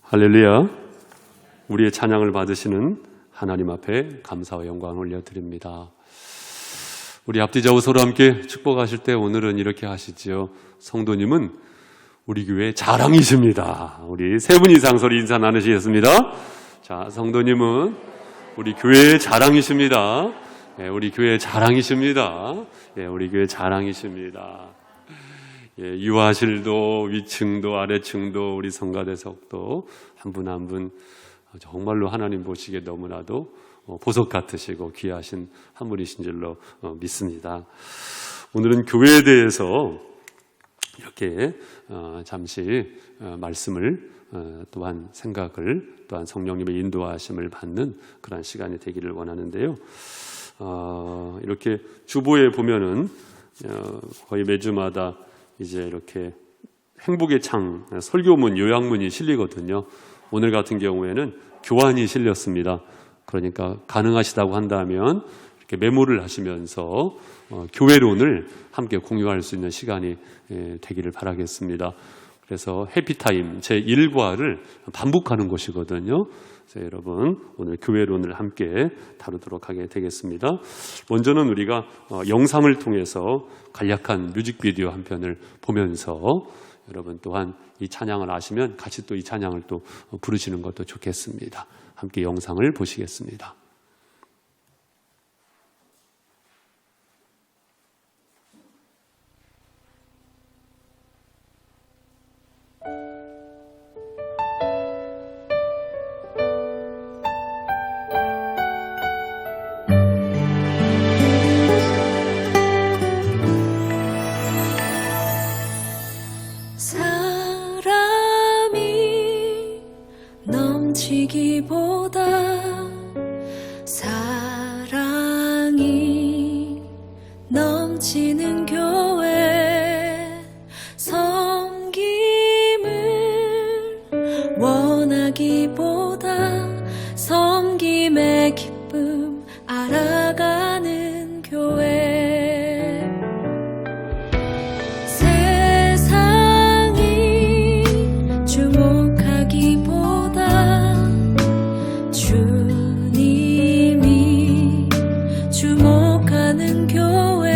할렐루야. 우리의 찬양을 받으시는 하나님 앞에 감사와 영광을 올려드립니다. 우리 앞뒤 좌우 서로 함께 축복하실 때 오늘은 이렇게 하시지요. 성도님은 우리 교회의 자랑이십니다. 우리 세 분 이상 소리 인사 나누시겠습니다. 자, 성도님은 우리 교회의 자랑이십니다. 예, 우리 교회의 자랑이십니다. 예, 우리 교회의 자랑이십니다. 예, 유아실도 위층도 아래층도 우리 성가대석도 한 분 한 분 정말로 하나님 보시기에 너무나도 보석 같으시고 귀하신 한 분이신 줄로 믿습니다. 오늘은 교회에 대해서 이렇게 잠시 말씀을 또한 생각을 또한 성령님의 인도하심을 받는 그런 시간이 되기를 원하는데요. 이렇게 주보에 보면은 거의 매주마다 이제 이렇게 행복의 창 설교문 요약문이 실리거든요. 오늘 같은 경우에는 교환이 실렸습니다. 그러니까 가능하시다고 한다면 이렇게 메모를 하시면서 교회론을 함께 공유할 수 있는 시간이 되기를 바라겠습니다. 그래서 해피타임 제1과를 반복하는 것이거든요. 그래서 여러분 오늘 교회론을 함께 다루도록 하게 되겠습니다. 먼저는 우리가 영상을 통해서 간략한 뮤직비디오 한 편을 보면서 여러분 또한 이 찬양을 아시면 같이 또 이 찬양을 또 부르시는 것도 좋겠습니다. 함께 영상을 보시겠습니다. 넘치기보다 사랑이 넘치는 교회 섬김을 원하기보다 섬김의 기쁨 알아가는 교회 세상이 주목하기보다 주님이 주목하는 교회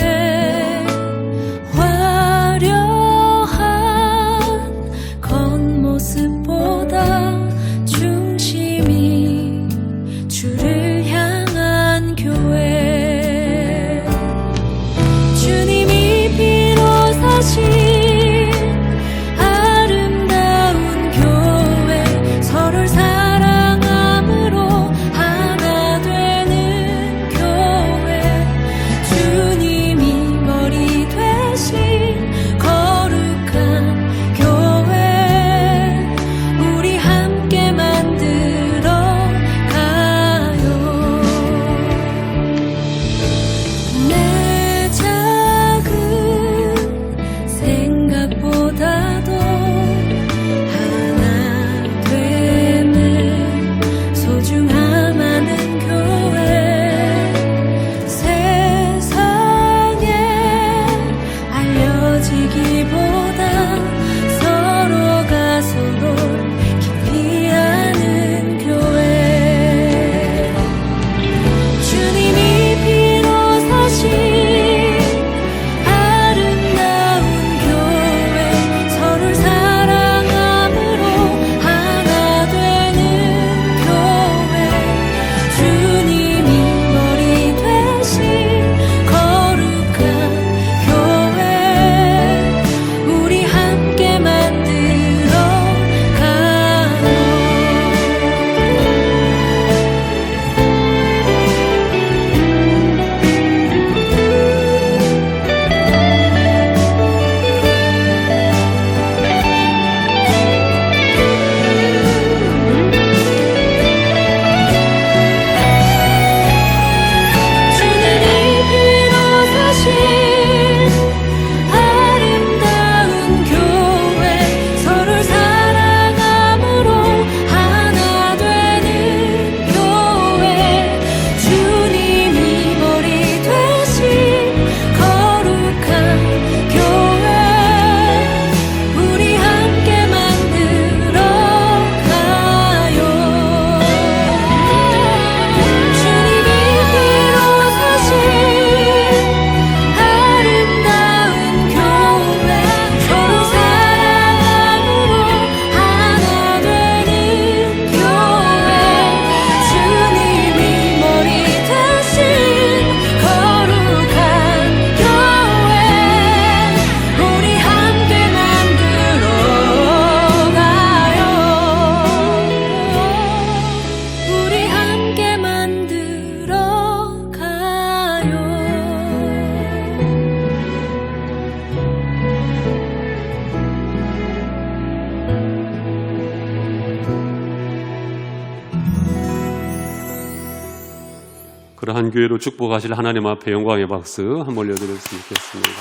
그러한 교회로 축복하실 하나님 앞에 영광의 박수 한번 올려드렸으면 좋겠습니다.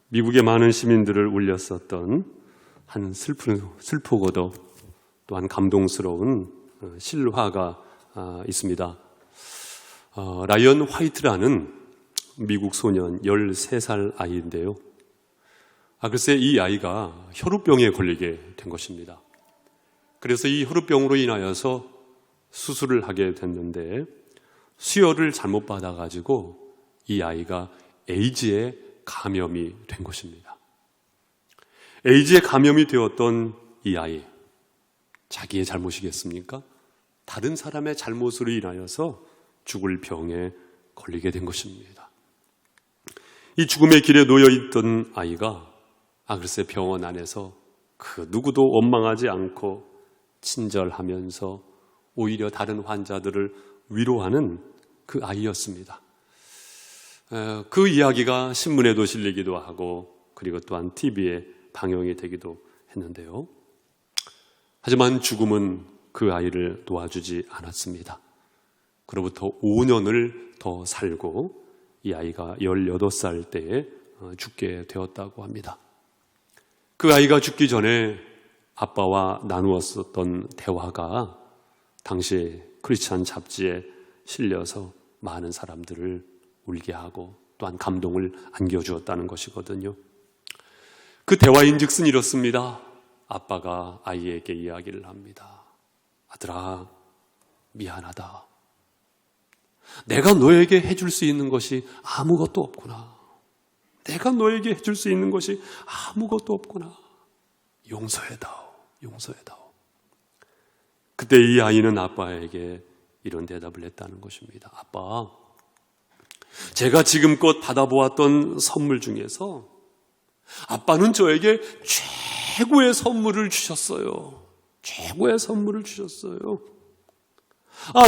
미국의 많은 시민들을 울렸었던 한 슬프고도 또한 감동스러운 실화가 있습니다. 라이언 화이트라는 미국 소년 13살 아이인데요. 글쎄 이 아이가 혈우병에 걸리게 된 것입니다. 그래서 이 혈우병으로 인하여서 수술을 하게 됐는데 수혈을 잘못 받아가지고 이 아이가 에이즈에 감염이 된 것입니다. 에이즈에 감염이 되었던 이 아이, 자기의 잘못이겠습니까? 다른 사람의 잘못으로 인하여서 죽을 병에 걸리게 된 것입니다. 이 죽음의 길에 놓여있던 아이가 글쎄 병원 안에서 그 누구도 원망하지 않고 친절하면서 오히려 다른 환자들을 위로하는 그 아이였습니다. 그 이야기가 신문에도 실리기도 하고 그리고 또한 TV에 방영이 되기도 했는데요. 하지만 죽음은 그 아이를 놓아주지 않았습니다. 그로부터 5년을 더 살고 이 아이가 18살 때에 죽게 되었다고 합니다. 그 아이가 죽기 전에 아빠와 나누었었던 대화가 당시 크리스찬 잡지에 실려서 많은 사람들을 울게 하고 또한 감동을 안겨주었다는 것이거든요. 그 대화인즉슨 이렇습니다. 아빠가 아이에게 이야기를 합니다. 아들아, 미안하다. 내가 너에게 해줄 수 있는 것이 아무것도 없구나. 내가 너에게 해줄 수 있는 것이 아무것도 없구나. 용서해다오. 용서해다오. 그때 이 아이는 아빠에게 이런 대답을 했다는 것입니다. 아빠, 제가 지금껏 받아보았던 선물 중에서 아빠는 저에게 최고의 선물을 주셨어요. 최고의 선물을 주셨어요.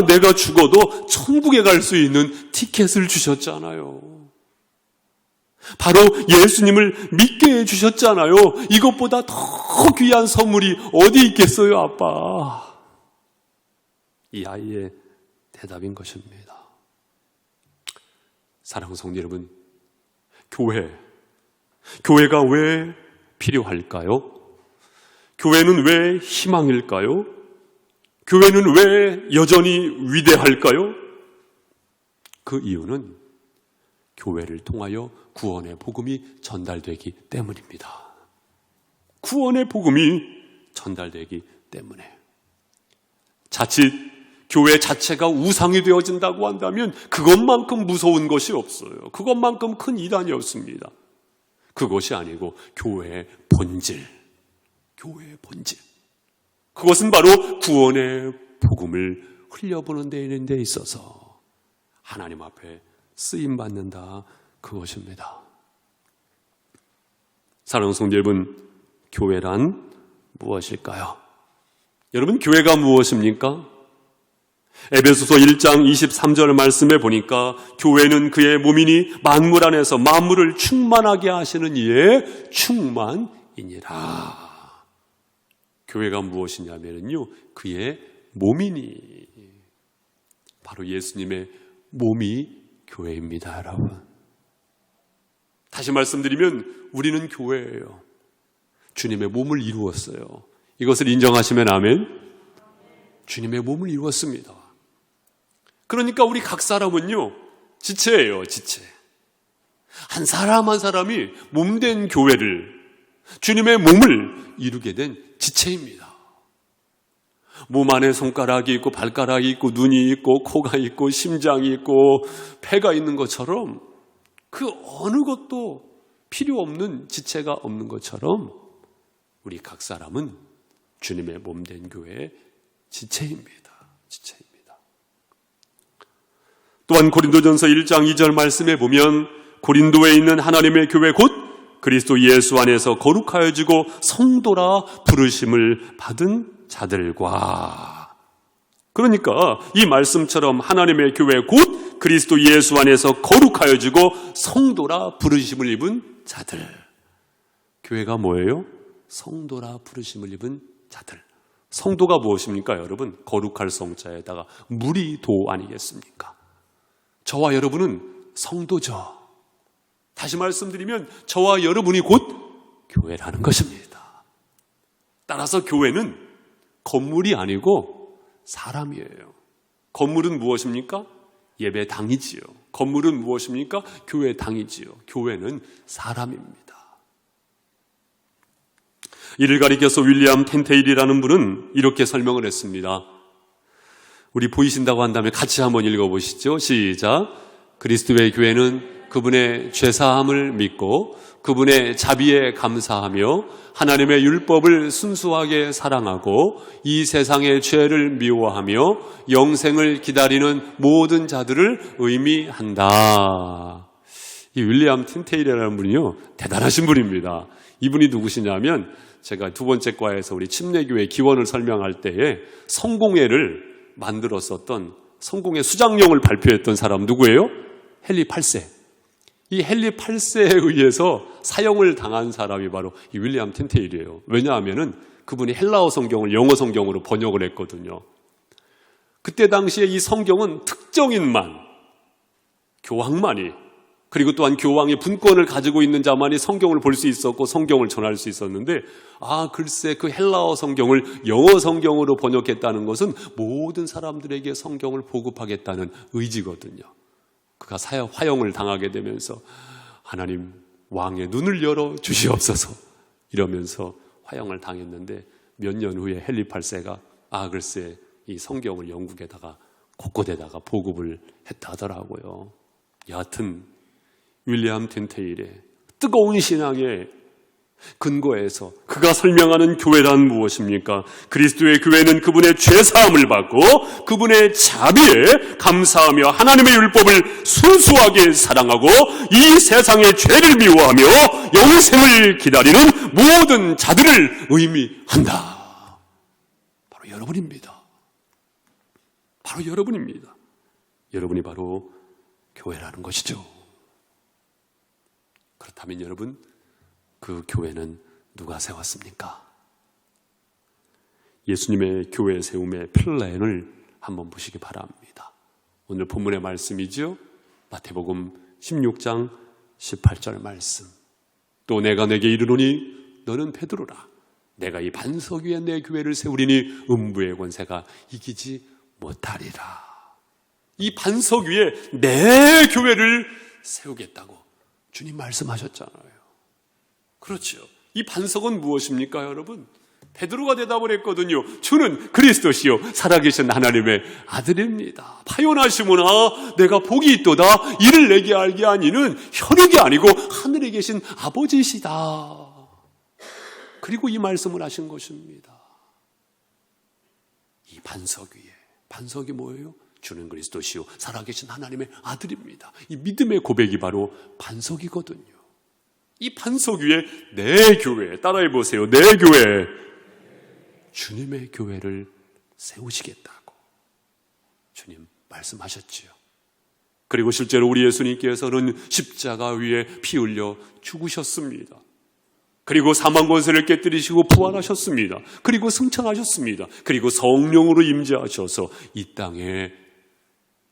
내가 죽어도 천국에 갈 수 있는 티켓을 주셨잖아요. 바로 예수님을 믿게 해주셨잖아요. 이것보다 더 귀한 선물이 어디 있겠어요, 아빠? 이 아이의 대답인 것입니다. 사랑하는 성도 여러분, 교회가 왜 필요할까요? 교회는 왜 희망일까요? 교회는 왜 여전히 위대할까요? 그 이유는 교회를 통하여 구원의 복음이 전달되기 때문입니다. 구원의 복음이 전달되기 때문에. 자칫 교회 자체가 우상이 되어진다고 한다면 그것만큼 무서운 것이 없어요. 그것만큼 큰 이단이 없습니다. 그것이 아니고 교회의 본질. 그것은 바로 구원의 복음을 흘려보는 데 있어서 하나님 앞에 쓰임받는다, 그것입니다. 사랑하는 성도 여러분, 교회란 무엇일까요? 여러분, 교회가 무엇입니까? 에베소서 1장 23절 말씀에 보니까 교회는 그의 몸이니 만물 안에서 만물을 충만하게 하시는 이의 충만이니라. 교회가 무엇이냐면요, 그의 몸이니, 바로 예수님의 몸이 교회입니다, 여러분. 다시 말씀드리면 우리는 교회예요. 주님의 몸을 이루었어요. 이것을 인정하시면 아멘. 주님의 몸을 이루었습니다. 그러니까 우리 각 사람은요, 지체예요, 지체. 한 사람 한 사람이 몸된 교회를, 주님의 몸을 이루게 된 지체입니다. 몸 안에 손가락이 있고 발가락이 있고 눈이 있고 코가 있고 심장이 있고 폐가 있는 것처럼 그 어느 것도 필요 없는 지체가 없는 것처럼 우리 각 사람은 주님의 몸된 교회의 지체입니다. 또한 고린도전서 1장 2절 말씀에 보면 고린도에 있는 하나님의 교회 곧 그리스도 예수 안에서 거룩하여지고 성도라 부르심을 받은 자들과, 그러니까 이 말씀처럼 하나님의 교회 곧 그리스도 예수 안에서 거룩하여지고 성도라 부르심을 입은 자들. 교회가 뭐예요? 성도라 부르심을 입은 자들. 성도가 무엇입니까, 여러분? 거룩할 성자에다가 물이 도 아니겠습니까? 저와 여러분은 성도죠. 다시 말씀드리면 저와 여러분이 곧 교회라는 것입니다. 따라서 교회는 건물이 아니고 사람이에요. 건물은 무엇입니까? 예배당이지요. 건물은 무엇입니까? 교회당이지요. 교회는 사람입니다. 이를 가리켜서 윌리엄 텐테일이라는 분은 이렇게 설명을 했습니다. 우리 보이신다고 한다면 같이 한번 읽어보시죠. 시작. 그리스도의 교회는 그분의 죄사함을 믿고 그분의 자비에 감사하며 하나님의 율법을 순수하게 사랑하고 이 세상의 죄를 미워하며 영생을 기다리는 모든 자들을 의미한다. 이 윌리엄 텐테일이라는 분이요, 대단하신 분입니다. 이분이 누구시냐면 제가 두 번째 과에서 우리 침례교회 기원을 설명할 때에 성공회를 만들었었던 성공회 수장령을 발표했던 사람 누구예요? 헨리 8세. 이 헨리 8세에 의해서 사형을 당한 사람이 바로 이 윌리엄 텐테일이에요. 왜냐하면은 그분이 헬라어 성경을 영어 성경으로 번역을 했거든요. 그때 당시에 이 성경은 특정인만, 교황만이, 그리고 또한 교황의 분권을 가지고 있는 자만이 성경을 볼 수 있었고 성경을 전할 수 있었는데, 글쎄 그 헬라어 성경을 영어 성경으로 번역했다는 것은 모든 사람들에게 성경을 보급하겠다는 의지거든요. 그가 화형을 당하게 되면서 하나님 왕의 눈을 열어 주시옵소서 이러면서 화형을 당했는데, 몇 년 후에 헨리 8세가 글쎄 이 성경을 영국에다가 곳곳에다가 보급을 했다 하더라고요. 여하튼 윌리엄 텐테일의 뜨거운 신앙의 근거에서 그가 설명하는 교회란 무엇입니까? 그리스도의 교회는 그분의 죄사함을 받고 그분의 자비에 감사하며 하나님의 율법을 순수하게 사랑하고 이 세상의 죄를 미워하며 영생을 기다리는 모든 자들을 의미한다. 바로 여러분입니다. 바로 여러분입니다. 여러분이 바로 교회라는 것이죠. 그렇다면 여러분, 그 교회는 누가 세웠습니까? 예수님의 교회 세움의 플랜을 한번 보시기 바랍니다. 오늘 본문의 말씀이죠. 마태복음 16장 18절 말씀. 또 내가 내게 이르노니 너는 베드로라. 내가 이 반석 위에 내 교회를 세우리니 음부의 권세가 이기지 못하리라. 이 반석 위에 내 교회를 세우겠다고 주님 말씀하셨잖아요. 그렇죠. 이 반석은 무엇입니까, 여러분? 베드로가 대답을 했거든요. 주는 그리스도시요 살아계신 하나님의 아들입니다. 파요나시므나 내가 복이 있도다. 이를 내게 알게 한 이는 혈육이 아니고 하늘에 계신 아버지시다. 그리고 이 말씀을 하신 것입니다. 이 반석 위에, 반석이 뭐예요? 주는 그리스도시요 살아계신 하나님의 아들입니다. 이 믿음의 고백이 바로 반석이거든요. 이 반석 위에 내 교회, 따라해 보세요. 내 교회, 주님의 교회를 세우시겠다고 주님 말씀하셨지요. 그리고 실제로 우리 예수님께서는 십자가 위에 피 흘려 죽으셨습니다. 그리고 사망 권세를 깨뜨리시고 부활하셨습니다. 그리고 승천하셨습니다. 그리고 성령으로 임재하셔서 이 땅에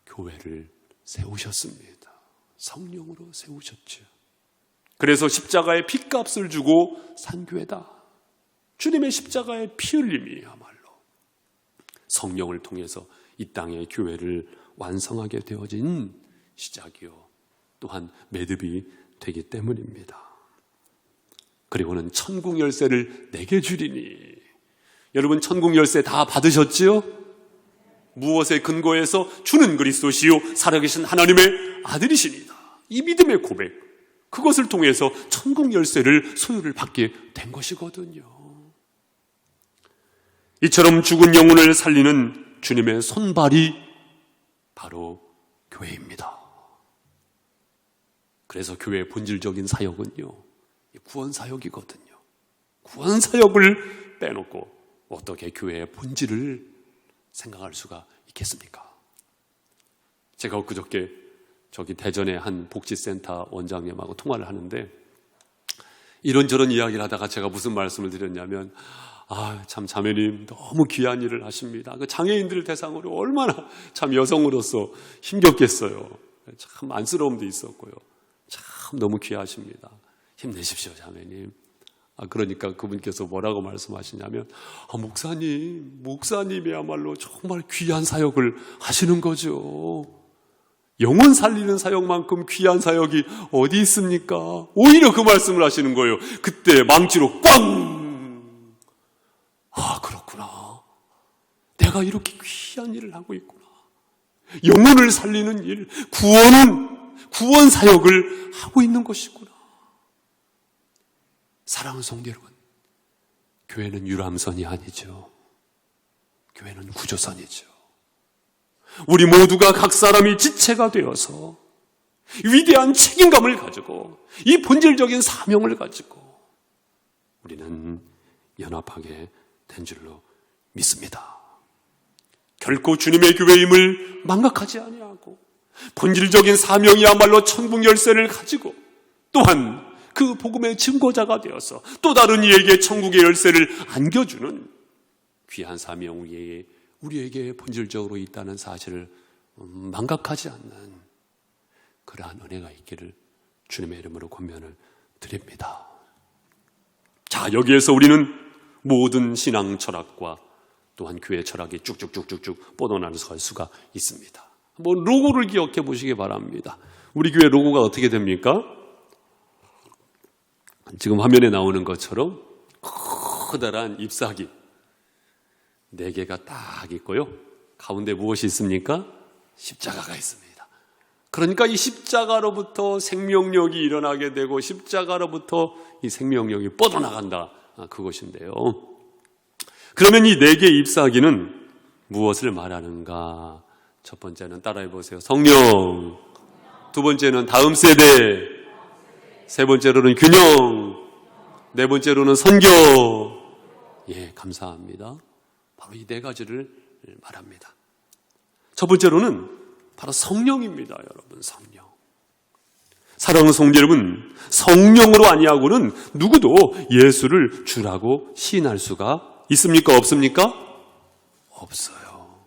교회를 세우셨습니다. 성령으로 세우셨죠. 그래서 십자가의 피값을 주고 산 교회다. 주님의 십자가의 피 흘림이야말로 성령을 통해서 이 땅의 교회를 완성하게 되어진 시작이요, 또한 매듭이 되기 때문입니다. 그리고는 천국 열쇠를 내게 주리니. 여러분, 천국 열쇠 다 받으셨지요? 무엇에 근거해서? 주는 그리스도시요 살아계신 하나님의 아들이십니다. 이 믿음의 고백, 그것을 통해서 천국 열쇠를 소유를 받게 된 것이거든요. 이처럼 죽은 영혼을 살리는 주님의 손발이 바로 교회입니다. 그래서 교회의 본질적인 사역은요, 구원 사역이거든요. 구원 사역을 빼놓고 어떻게 교회의 본질을 생각할 수가 있겠습니까? 제가 엊그저께 저기 대전의 한 복지센터 원장님하고 통화를 하는데 이런저런 이야기를 하다가 제가 무슨 말씀을 드렸냐면, 참 자매님 너무 귀한 일을 하십니다. 그 장애인들 대상으로 얼마나 참 여성으로서 힘겹겠어요. 참 안쓰러움도 있었고요. 참 너무 귀하십니다. 힘내십시오, 자매님. 그러니까 그분께서 뭐라고 말씀하시냐면, 목사님이야말로 정말 귀한 사역을 하시는 거죠. 영혼 살리는 사역만큼 귀한 사역이 어디 있습니까? 오히려 그 말씀을 하시는 거예요. 그때 망치로 꽝! 그렇구나. 내가 이렇게 귀한 일을 하고 있구나. 영혼을 살리는 일, 구원 사역을 하고 있는 것이구나. 사랑하는 성도 여러분, 교회는 유람선이 아니죠. 교회는 구조선이죠. 우리 모두가 각 사람이 지체가 되어서 위대한 책임감을 가지고 이 본질적인 사명을 가지고 우리는 연합하게 된 줄로 믿습니다. 결코 주님의 교회임을 망각하지 아니하고 본질적인 사명이야말로 천국 열쇠를 가지고 또한 그 복음의 증거자가 되어서 또 다른 이에게 천국의 열쇠를 안겨주는 귀한 사명이 우리에게 본질적으로 있다는 사실을 망각하지 않는 그러한 은혜가 있기를 주님의 이름으로 권면을 드립니다. 자, 여기에서 우리는 모든 신앙 철학과 또한 교회 철학이 쭉쭉쭉쭉쭉 뻗어나갈 수가 있습니다. 로고를 기억해 보시기 바랍니다. 우리 교회 로고가 어떻게 됩니까? 지금 화면에 나오는 것처럼 커다란 잎사귀 4개가 딱 있고요. 가운데 무엇이 있습니까? 십자가가 있습니다. 그러니까 이 십자가로부터 생명력이 일어나게 되고 십자가로부터 이 생명력이 뻗어나간다. 그것인데요. 그러면 이 4개의 잎사귀는 무엇을 말하는가? 첫 번째는 따라해 보세요. 성령. 두 번째는 다음 세대. 세 번째로는 균형. 네 번째로는 선교. 예, 감사합니다. 바로 이 4가지를 말합니다. 첫 번째로는 바로 성령입니다, 여러분. 성령. 사랑하는 성도 여러분, 성령으로 아니하고는 누구도 예수를 주라고 시인할 수가 있습니까? 없습니까? 없어요.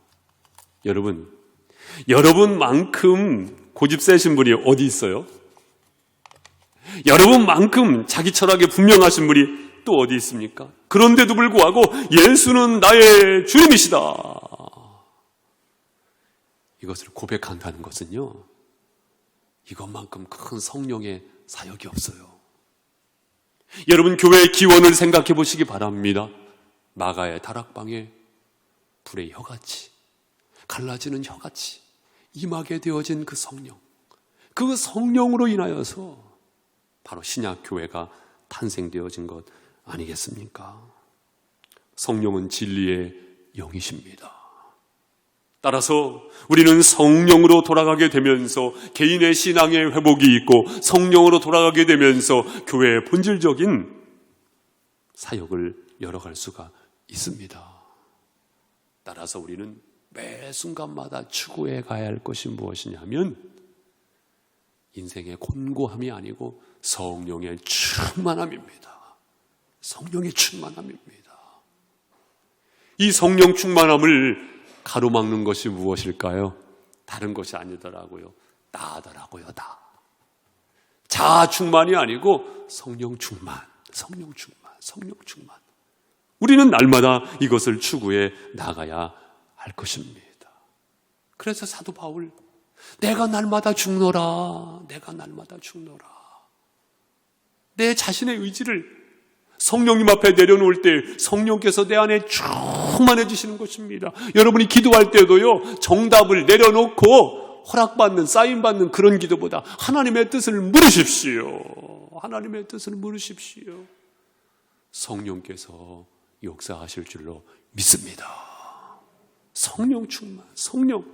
여러분만큼 고집 세신 분이 어디 있어요? 여러분만큼 자기 철학에 분명하신 분이 또 어디 있습니까? 그런데도 불구하고 예수는 나의 주님이시다. 이것을 고백한다는 것은요, 이것만큼 큰 성령의 사역이 없어요. 여러분, 교회의 기원을 생각해 보시기 바랍니다. 마가의 다락방에 불의 혀같이, 갈라지는 혀같이 임하게 되어진 그 성령, 그 성령으로 인하여서 바로 신약 교회가 탄생되어진 것 아니겠습니까? 성령은 진리의 영이십니다. 따라서 우리는 성령으로 돌아가게 되면서 개인의 신앙의 회복이 있고 성령으로 돌아가게 되면서 교회의 본질적인 사역을 열어갈 수가 있습니다. 따라서 우리는 매 순간마다 추구해 가야 할 것이 무엇이냐면 인생의 곤고함이 아니고 성령의 충만함입니다. 성령의 충만함입니다. 이 성령 충만함을 가로막는 것이 무엇일까요? 다른 것이 아니더라고요. 나더라고요, 나. 자아 충만이 아니고 성령 충만, 성령 충만, 성령 충만. 우리는 날마다 이것을 추구해 나가야 할 것입니다. 그래서 사도 바울, 내가 날마다 죽노라, 내가 날마다 죽노라. 내 자신의 의지를 성령님 앞에 내려놓을 때 성령께서 내 안에 충만해지시는 것입니다. 여러분이 기도할 때도요, 정답을 내려놓고 허락받는, 사인받는 그런 기도보다 하나님의 뜻을 물으십시오. 하나님의 뜻을 물으십시오. 성령께서 역사하실 줄로 믿습니다. 성령 충만, 성령.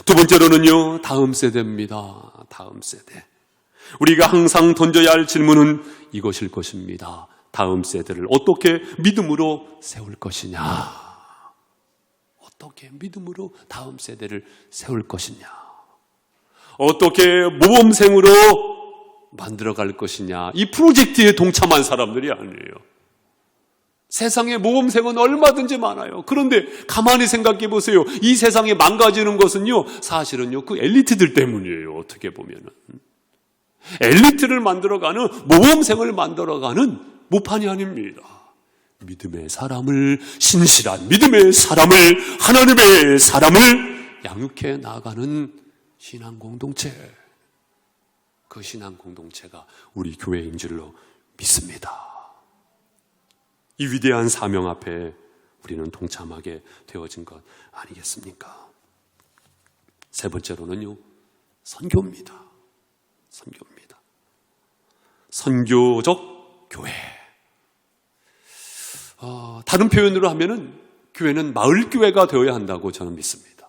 두 번째로는요, 다음 세대입니다. 다음 세대. 우리가 항상 던져야 할 질문은 이것일 것입니다. 다음 세대를 어떻게 믿음으로 세울 것이냐? 어떻게 믿음으로 다음 세대를 세울 것이냐? 어떻게 모범생으로 만들어갈 것이냐? 이 프로젝트에 동참한 사람들이 아니에요. 세상에 모범생은 얼마든지 많아요. 그런데 가만히 생각해 보세요. 이 세상에 망가지는 것은요, 사실은요, 그 엘리트들 때문이에요. 어떻게 보면은. 엘리트를 만들어가는, 모범생을 만들어가는 모판이 아닙니다. 믿음의 사람을, 신실한 믿음의 사람을, 하나님의 사람을 양육해 나가는 신앙 공동체. 그 신앙 공동체가 우리 교회인 줄로 믿습니다. 이 위대한 사명 앞에 우리는 동참하게 되어진 것 아니겠습니까? 세 번째로는요, 선교입니다. 선교입니다. 선교적 교회. 다른 표현으로 하면은 교회는 마을교회가 되어야 한다고 저는 믿습니다.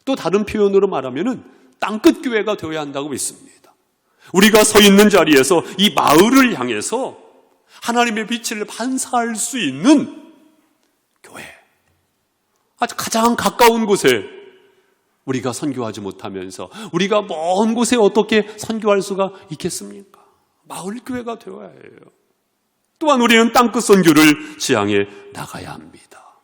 또 다른 표현으로 말하면은 땅끝 교회가 되어야 한다고 믿습니다. 우리가 서 있는 자리에서 이 마을을 향해서 하나님의 빛을 반사할 수 있는 교회. 아주 가장 가까운 곳에 우리가 선교하지 못하면서 우리가 먼 곳에 어떻게 선교할 수가 있겠습니까? 마을교회가 되어야 해요. 또한 우리는 땅끝 선교를 지향해 나가야 합니다.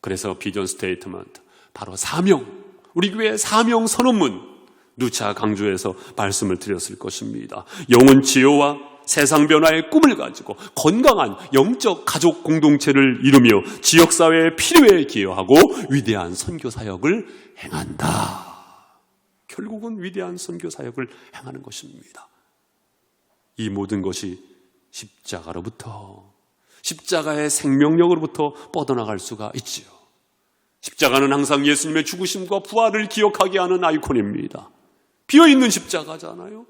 그래서 비전 스테이트먼트, 바로 사명, 우리 교회의 사명 선언문 누차 강조해서 말씀을 드렸을 것입니다. 영혼 치유와 세상 변화의 꿈을 가지고 건강한 영적 가족 공동체를 이루며 지역사회의 필요에 기여하고 위대한 선교 사역을 행한다. 결국은 위대한 선교 사역을 행하는 것입니다. 이 모든 것이 십자가로부터, 십자가의 생명력으로부터 뻗어나갈 수가 있지요. 십자가는 항상 예수님의 죽으심과 부활을 기억하게 하는 아이콘입니다. 비어있는 십자가잖아요.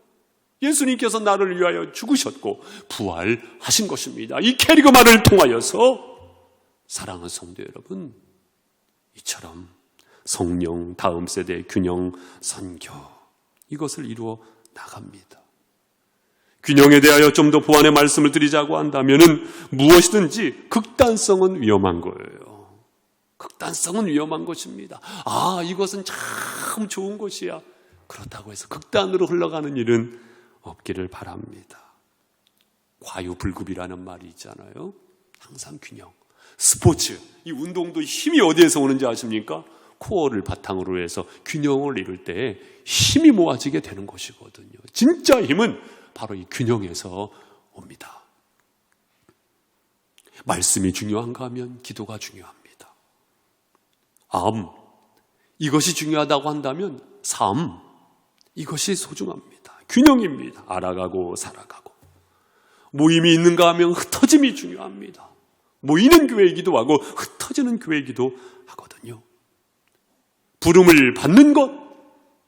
예수님께서 나를 위하여 죽으셨고 부활하신 것입니다. 이 캐리그마를 통하여서 사랑하는 성도 여러분, 이처럼 성령 다음 세대 균형 선교, 이것을 이루어 나갑니다. 균형에 대하여 좀 더 보완의 말씀을 드리자고 한다면은 무엇이든지 극단성은 위험한 거예요. 극단성은 위험한 것입니다. 이것은 참 좋은 것이야. 그렇다고 해서 극단으로 흘러가는 일은 없기를 바랍니다. 과유불급이라는 말이 있잖아요. 항상 균형. 스포츠, 이 운동도 힘이 어디에서 오는지 아십니까? 코어를 바탕으로 해서 균형을 이룰 때 힘이 모아지게 되는 것이거든요. 진짜 힘은 바로 이 균형에서 옵니다. 말씀이 중요한가 하면 기도가 중요합니다. 이것이 중요하다고 한다면 삶, 이것이 소중합니다. 균형입니다. 알아가고 살아가고. 모임이 있는가 하면 흩어짐이 중요합니다. 모이는 교회이기도 하고 흩어지는 교회이기도 하거든요. 부름을 받는 것,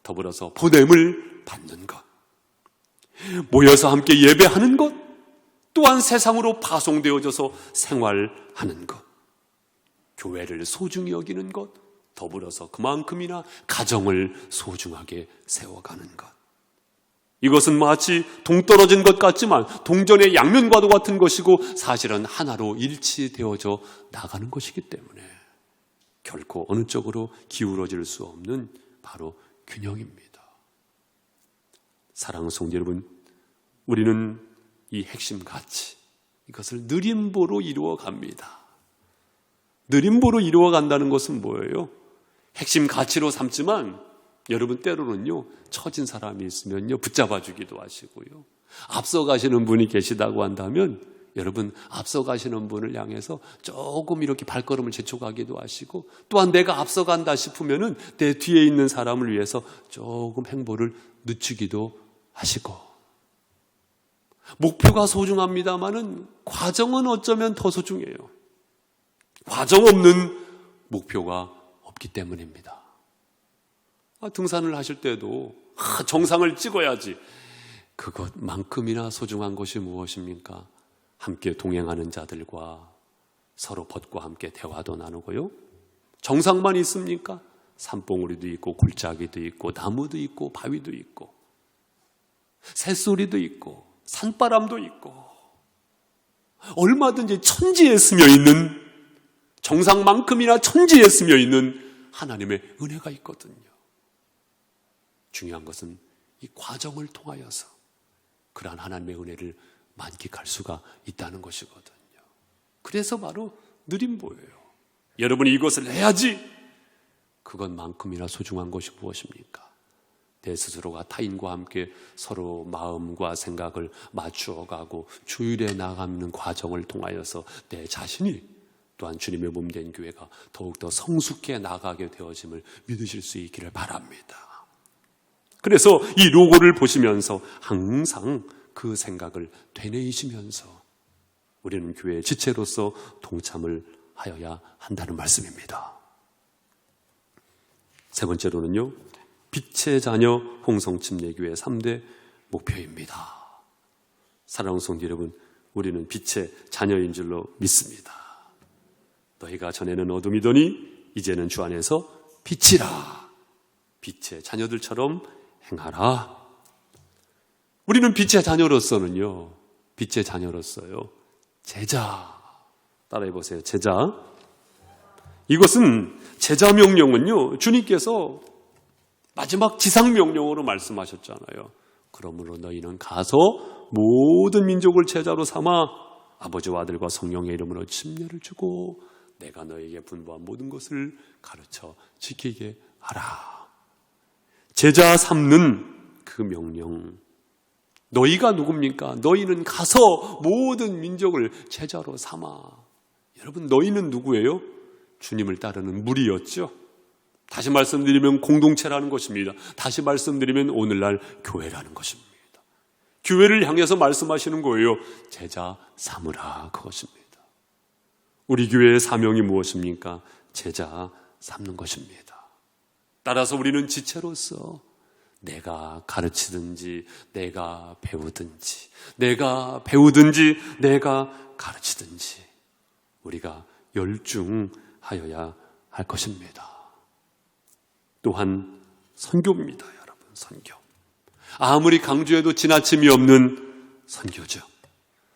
더불어서 보냄을 받는 것, 모여서 함께 예배하는 것, 또한 세상으로 파송되어져서 생활하는 것, 교회를 소중히 여기는 것, 더불어서 그만큼이나 가정을 소중하게 세워가는 것. 이것은 마치 동떨어진 것 같지만 동전의 양면과도 같은 것이고 사실은 하나로 일치되어져 나가는 것이기 때문에 결코 어느 쪽으로 기울어질 수 없는 바로 균형입니다. 사랑하는 성도 여러분, 우리는 이 핵심 가치, 이것을 느림보로 이루어 갑니다. 느림보로 이루어 간다는 것은 뭐예요? 핵심 가치로 삼지만 여러분 때로는요, 처진 사람이 있으면요, 붙잡아 주기도 하시고요. 앞서 가시는 분이 계시다고 한다면 여러분 앞서 가시는 분을 향해서 조금 이렇게 발걸음을 재촉하기도 하시고, 또한 내가 앞서 간다 싶으면은 내 뒤에 있는 사람을 위해서 조금 행보를 늦추기도 하시고. 목표가 소중합니다마는 과정은 어쩌면 더 소중해요. 과정 없는 목표가 없기 때문입니다. 등산을 하실 때도 정상을 찍어야지. 그것만큼이나 소중한 것이 무엇입니까? 함께 동행하는 자들과 서로 벗과 함께 대화도 나누고요. 정상만 있습니까? 산봉우리도 있고 골짜기도 있고 나무도 있고 바위도 있고 새소리도 있고 산바람도 있고 얼마든지 천지에 스며 있는, 정상만큼이나 천지에 스며 있는 하나님의 은혜가 있거든요. 중요한 것은 이 과정을 통하여서 그러한 하나님의 은혜를 만끽할 수가 있다는 것이거든요. 그래서 바로 느림보예요. 여러분이 이것을 해야지. 그것만큼이나 소중한 것이 무엇입니까? 내 스스로가 타인과 함께 서로 마음과 생각을 맞추어가고 주일에 나가는 과정을 통하여서 내 자신이 또한 주님의 몸된 교회가 더욱더 성숙해 나가게 되어짐을 믿으실 수 있기를 바랍니다. 그래서 이 로고를 보시면서 항상 그 생각을 되뇌이시면서 우리는 교회의 지체로서 동참을 하여야 한다는 말씀입니다. 세 번째로는요, 빛의 자녀 홍성침례교회 3대 목표입니다. 사랑하는 성도 여러분, 우리는 빛의 자녀인 줄로 믿습니다. 너희가 전에는 어둠이더니 이제는 주 안에서 빛이라. 빛의 자녀들처럼 행하라. 우리는 빛의 자녀로서는요, 빛의 자녀로서요, 제자. 따라해보세요. 제자. 이것은 제자 명령은요, 주님께서 마지막 지상 명령으로 말씀하셨잖아요. 그러므로 너희는 가서 모든 민족을 제자로 삼아 아버지와 아들과 성령의 이름으로 침례를 주고 내가 너희에게 분부한 모든 것을 가르쳐 지키게 하라. 제자 삼는 그 명령. 너희가 누굽니까? 너희는 가서 모든 민족을 제자로 삼아. 여러분, 너희는 누구예요? 주님을 따르는 무리였죠. 다시 말씀드리면 공동체라는 것입니다. 다시 말씀드리면 오늘날 교회라는 것입니다. 교회를 향해서 말씀하시는 거예요. 제자 삼으라, 그것입니다. 우리 교회의 사명이 무엇입니까? 제자 삼는 것입니다. 따라서 우리는 지체로서 내가 가르치든지 내가 배우든지 내가 가르치든지 우리가 열중하여야 할 것입니다. 또한 선교입니다. 여러분, 선교. 아무리 강조해도 지나침이 없는 선교죠.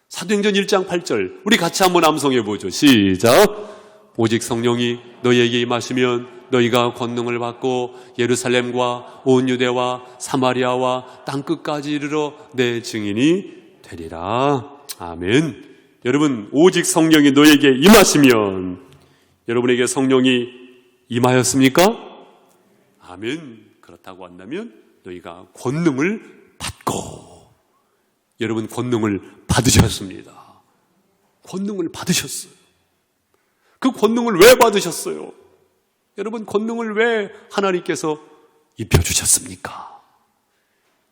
사도행전 1장 8절 우리 같이 한번 암송해 보죠. 시작. 오직 성령이 너희에게 임하시면 너희가 권능을 받고 예루살렘과 온 유대와 사마리아와 땅끝까지 이르러 내 증인이 되리라. 아멘. 여러분, 오직 성령이 너희에게 임하시면 여러분에게 성령이 임하였습니까? 아멘. 그렇다고 한다면 너희가 권능을 받고, 여러분 권능을 받으셨습니다. 권능을 받으셨어요. 그 권능을 왜 받으셨어요? 여러분, 권능을 왜 하나님께서 입혀주셨습니까?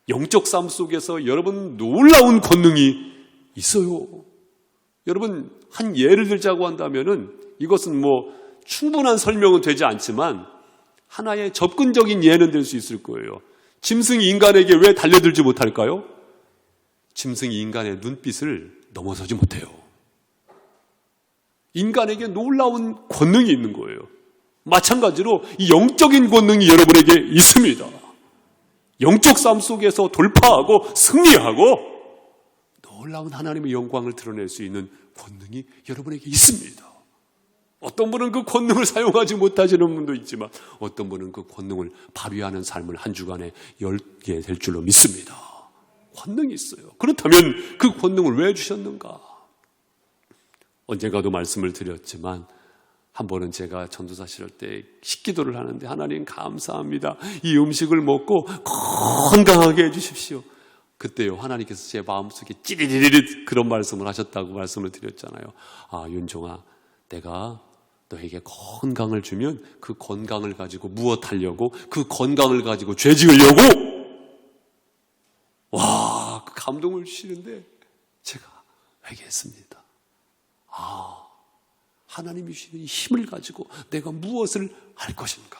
영적 삶 속에서 여러분 놀라운 권능이 있어요. 여러분, 한 예를 들자고 한다면은 이것은 뭐 충분한 설명은 되지 않지만 하나의 접근적인 예는 될 수 있을 거예요. 짐승이 인간에게 왜 달려들지 못할까요? 짐승이 인간의 눈빛을 넘어서지 못해요. 인간에게 놀라운 권능이 있는 거예요. 마찬가지로 이 영적인 권능이 여러분에게 있습니다. 영적 삶 속에서 돌파하고 승리하고 놀라운 하나님의 영광을 드러낼 수 있는 권능이 여러분에게 있습니다. 어떤 분은 그 권능을 사용하지 못하시는 분도 있지만 어떤 분은 그 권능을 발휘하는 삶을 한 주간에 열게 될 줄로 믿습니다. 권능이 있어요. 그렇다면 그 권능을 왜 주셨는가? 언젠가도 말씀을 드렸지만 한 번은 제가 전도사 시절 때 식기도를 하는데 하나님 감사합니다. 이 음식을 먹고 건강하게 해주십시오. 그때요, 하나님께서 제 마음속에 찌리리릿 그런 말씀을 하셨다고 말씀을 드렸잖아요. 아, 윤종아, 내가 너에게 건강을 주면 그 건강을 가지고 무엇하려고? 그 건강을 가지고 죄 지으려고? 와, 그 감동을 주시는데 제가 회개했습니다. 아, 하나님이 주시는 힘을 가지고 내가 무엇을 할 것인가?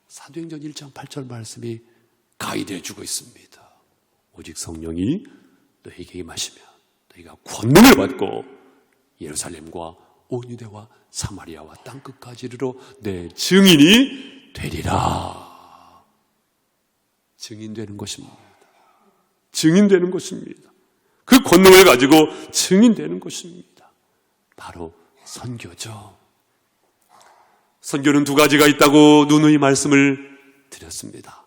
사도행전 1장 8절 말씀이 가이드해 주고 있습니다. 오직 성령이 너희에게 임하시면 너희가 권능을 받고 예루살렘과 온 유대와 사마리아와 땅끝까지 이르러 내 증인이 되리라. 증인되는 것입니다. 증인되는 것입니다. 그 권능을 가지고 증인되는 것입니다. 바로 선교죠. 선교는 두 가지가 있다고 누누이 말씀을 드렸습니다.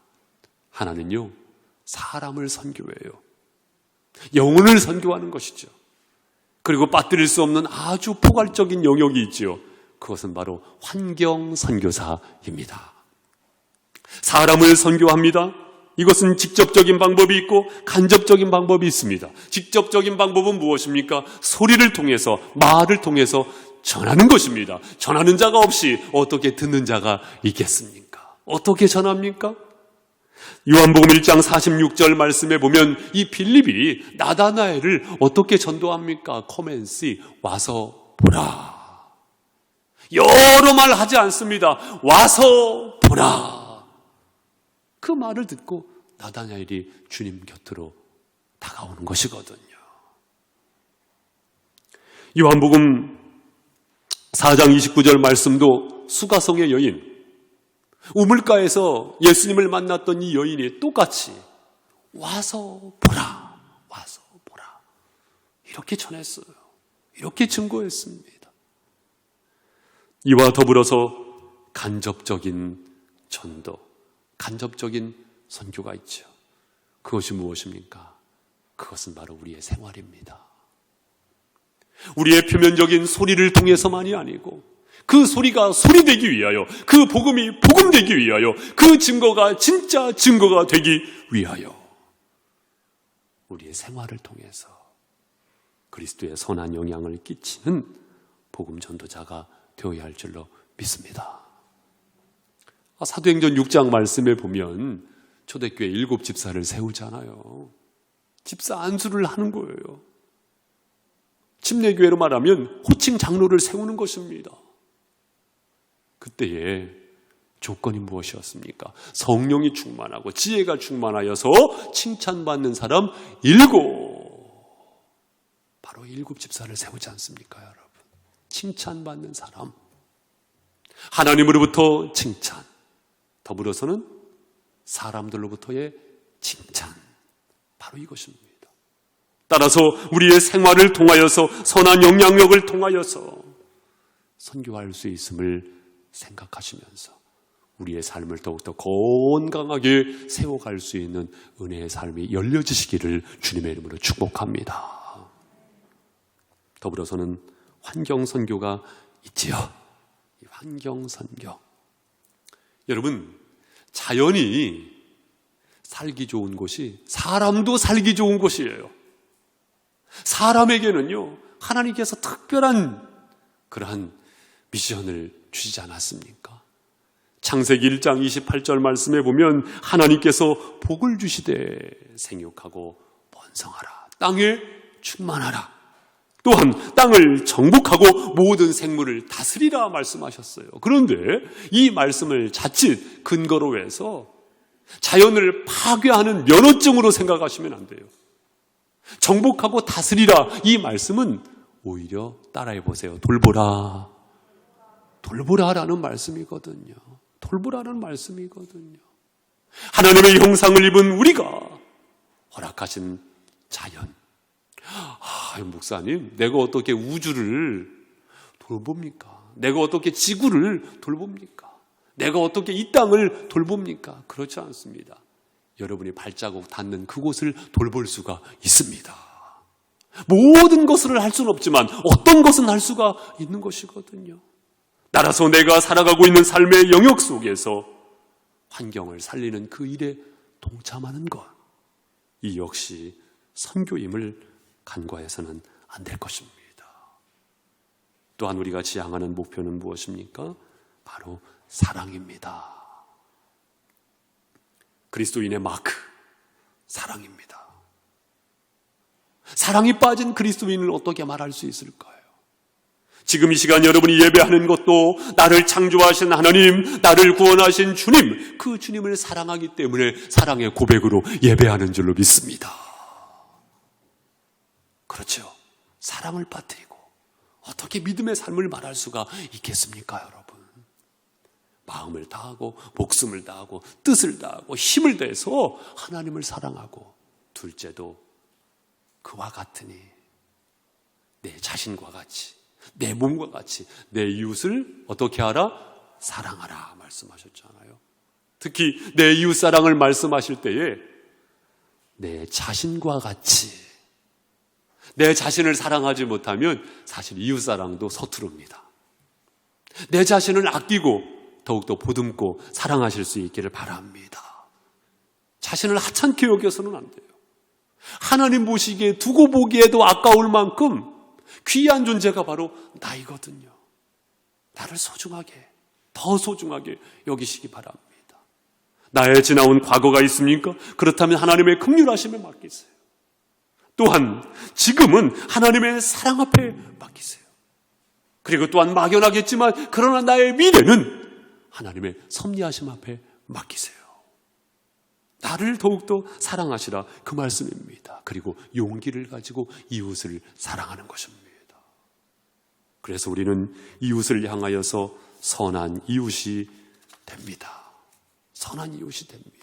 하나는요, 사람을 선교해요. 영혼을 선교하는 것이죠. 그리고 빠뜨릴 수 없는 아주 포괄적인 영역이 있지요. 그것은 바로 환경 선교사입니다. 사람을 선교합니다. 이것은 직접적인 방법이 있고 간접적인 방법이 있습니다. 직접적인 방법은 무엇입니까? 소리를 통해서, 말을 통해서 전하는 것입니다. 전하는 자가 없이 어떻게 듣는 자가 있겠습니까? 어떻게 전합니까? 요한복음 1장 46절 말씀에 보면 이 빌립이 나다나엘을 어떻게 전도합니까? 커맨시, 와서 보라. 여러 말 하지 않습니다. 와서 보라. 그 말을 듣고 나다나엘이 주님 곁으로 다가오는 것이거든요. 요한복음 4장 29절 말씀도 수가성의 여인, 우물가에서 예수님을 만났던 이 여인이 똑같이 와서 보라, 와서 보라. 이렇게 전했어요. 이렇게 증거했습니다. 이와 더불어서 간접적인 전도, 간접적인 선교가 있죠. 그것이 무엇입니까? 그것은 바로 우리의 생활입니다. 우리의 표면적인 소리를 통해서만이 아니고 그 소리가 소리되기 위하여, 그 복음이 복음되기 위하여, 그 증거가 진짜 증거가 되기 위하여 우리의 생활을 통해서 그리스도의 선한 영향을 끼치는 복음 전도자가 되어야 할 줄로 믿습니다. 사도행전 6장 말씀에 보면 초대교회 7 집사를 세우잖아요. 집사 안수를 하는 거예요. 침례교회로 말하면 호칭 장로를 세우는 것입니다. 그때의 조건이 무엇이었습니까? 성령이 충만하고 지혜가 충만하여서 칭찬받는 사람 7. 바로 7 집사를 세우지 않습니까, 여러분? 칭찬받는 사람. 하나님으로부터 칭찬. 더불어서는 사람들로부터의 칭찬. 바로 이것입니다. 따라서 우리의 생활을 통하여서 선한 영향력을 통하여서 선교할 수 있음을 생각하시면서 우리의 삶을 더욱더 건강하게 세워갈 수 있는 은혜의 삶이 열려지시기를 주님의 이름으로 축복합니다. 더불어서는 환경선교가 있지요. 이 환경선교. 여러분, 자연이 살기 좋은 곳이 사람도 살기 좋은 곳이에요. 사람에게는요, 하나님께서 특별한 그러한 미션을 주시지 않았습니까? 창세기 1장 28절 말씀에 보면 하나님께서 복을 주시되 생육하고 번성하라. 땅에 충만하라. 또한 땅을 정복하고 모든 생물을 다스리라 말씀하셨어요. 그런데 이 말씀을 자칫 근거로 해서 자연을 파괴하는 면허증으로 생각하시면 안 돼요. 정복하고 다스리라 이 말씀은 오히려 따라해 보세요. 돌보라. 돌보라라는 말씀이거든요. 돌보라는 말씀이거든요. 하나님의 형상을 입은 우리가 허락하신 자연. 목사님, 내가 어떻게 우주를 돌봅니까? 내가 어떻게 지구를 돌봅니까? 내가 어떻게 이 땅을 돌봅니까? 그렇지 않습니다. 여러분이 발자국 닿는 그곳을 돌볼 수가 있습니다. 모든 것을 할 수는 없지만 어떤 것은 할 수가 있는 것이거든요. 따라서 내가 살아가고 있는 삶의 영역 속에서 환경을 살리는 그 일에 동참하는 것, 이 역시 선교임을 간과해서는 안 될 것입니다. 또한 우리가 지향하는 목표는 무엇입니까? 바로 사랑입니다. 그리스도인의 마크, 사랑입니다. 사랑이 빠진 그리스도인을 어떻게 말할 수 있을까요? 지금 이 시간 여러분이 예배하는 것도 나를 창조하신 하나님, 나를 구원하신 주님, 그 주님을 사랑하기 때문에 사랑의 고백으로 예배하는 줄로 믿습니다. 그렇죠. 사랑을 빠뜨리고 어떻게 믿음의 삶을 말할 수가 있겠습니까, 여러분? 마음을 다하고 목숨을 다하고 뜻을 다하고 힘을 다해서 하나님을 사랑하고, 둘째도 그와 같으니 내 자신과 같이, 내 몸과 같이 내 이웃을 어떻게 하라? 사랑하라 말씀하셨잖아요. 특히 내 이웃 사랑을 말씀하실 때에 내 자신과 같이, 내 자신을 사랑하지 못하면 사실 이웃사랑도 서투릅니다. 내 자신을 아끼고 더욱더 보듬고 사랑하실 수 있기를 바랍니다. 자신을 하찮게 여겨서는 안 돼요. 하나님 보시기에 두고 보기에도 아까울 만큼 귀한 존재가 바로 나이거든요. 나를 소중하게, 더 소중하게 여기시기 바랍니다. 나의 지나온 과거가 있습니까? 그렇다면 하나님의 긍휼하심에 맡기세요. 또한 지금은 하나님의 사랑 앞에 맡기세요. 그리고 또한 막연하겠지만 그러나 나의 미래는 하나님의 섭리하심 앞에 맡기세요. 나를 더욱더 사랑하시라 그 말씀입니다. 그리고 용기를 가지고 이웃을 사랑하는 것입니다. 그래서 우리는 이웃을 향하여서 선한 이웃이 됩니다. 선한 이웃이 됩니다.